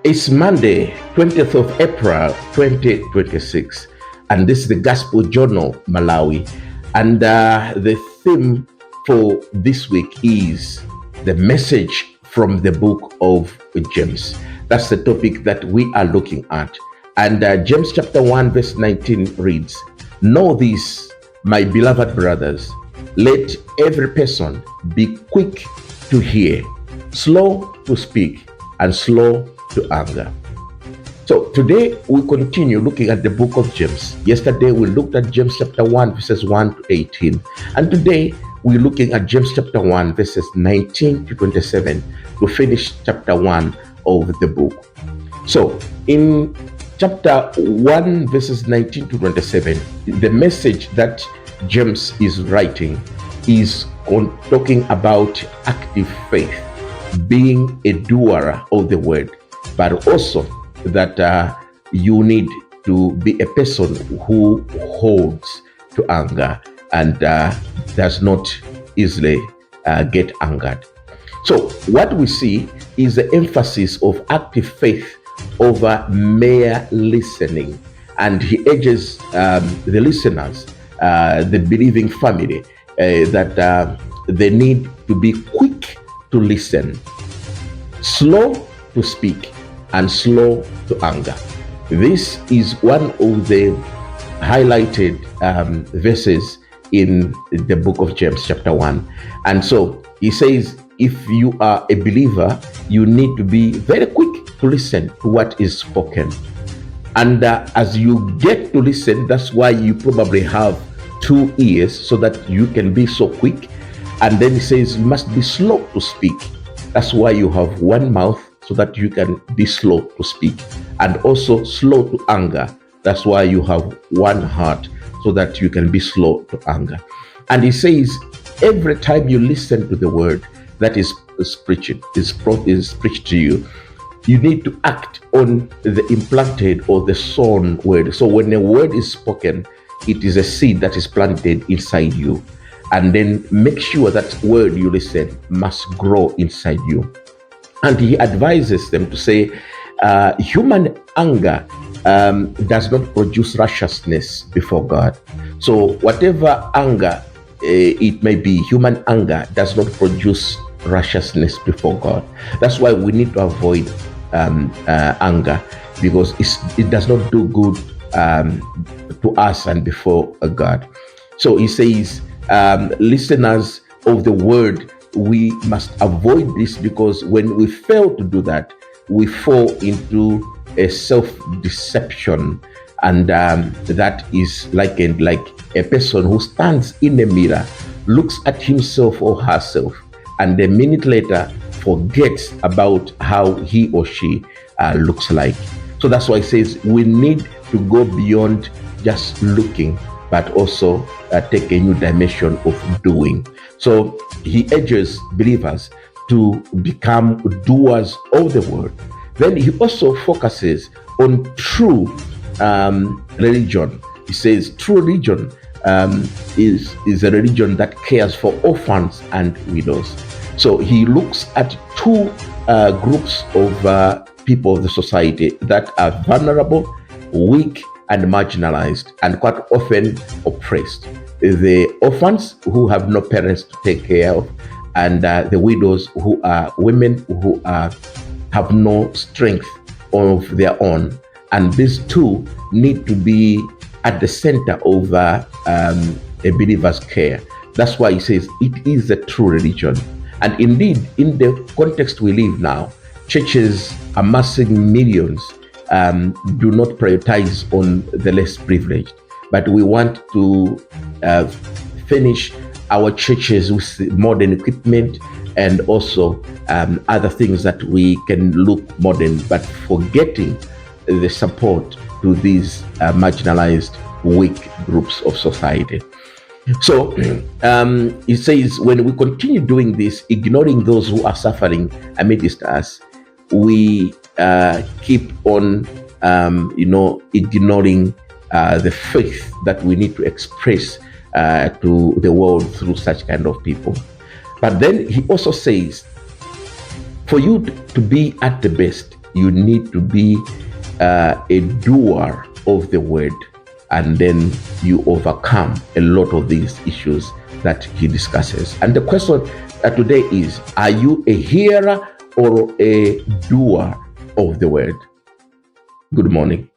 It's Monday, 20th of April, 2026, and this is the Gospel Journal, Malawi. And the theme for this week is the message from the book of James. That's the topic that we are looking at. And James chapter 1, verse 19 reads, "Know this, my beloved brothers, let every person be quick to hear, slow to speak, and slow to anger." So today we continue looking at the book of James. Yesterday we looked at James chapter 1 verses 1 to 18. And today we're looking at James chapter 1 verses 19 to 27 to finish chapter 1 of the book. So in chapter 1 verses 19 to 27, the message that James is writing is talking about active faith, being a doer of the word, but also that you need to be a person who holds to anger and does not easily get angered. So what we see is the emphasis of active faith over mere listening. And he urges the listeners, the believing family, that they need to be quick to listen, slow to speak, and slow to anger. This is one of the highlighted verses in the book of James chapter 1. And so he says, if you are a believer, you need to be very quick to listen to what is spoken. And as you get to listen, that's why you probably have two ears, so that you can be so quick. And then he says you must be slow to speak. That's why you have one mouth, so that you can be slow to speak. And also slow to anger. That's why you have one heart, so that you can be slow to anger. And he says every time you listen to the word that is preached to you, you need to act on the implanted or the sown word. So when a word is spoken, it is a seed that is planted inside you. And then make sure that word you listen must grow inside you. And he advises them to say, human anger does not produce righteousness before God. So whatever anger it may be, human anger does not produce righteousness before God. That's why we need to avoid anger, because it does not do good to us and before God. So he says, listeners of the word, we must avoid this, because when we fail to do that, we fall into a self-deception. And that is like a person who stands in a mirror, looks at himself or herself, and a minute later forgets about how he or she looks like. So that's why it says we need to go beyond just looking, but also take a new dimension of doing. So he urges believers to become doers of the word. Then he also focuses on true religion. He says true religion is a religion that cares for orphans and widows. So he looks at two groups of people of the society that are vulnerable, weak, and marginalized, and quite often oppressed. The orphans who have no parents to take care of, and the widows who are women who have no strength of their own. And these two need to be at the center of a believer's care. That's why he says it is a true religion. And indeed, in the context we live now, churches amassing millions do not prioritize on the less privileged, but we want to finish our churches with modern equipment and also other things that we can look modern, but forgetting the support to these marginalized, weak groups of society. So it says, when we continue doing this, ignoring those who are suffering amidst us, we keep on, ignoring the faith that we need to express to the world through such kind of people. But then he also says, for you to be at the best, you need to be a doer of the word, and then you overcome a lot of these issues that he discusses. And the question today is, are you a hearer or a doer of the word? Good morning.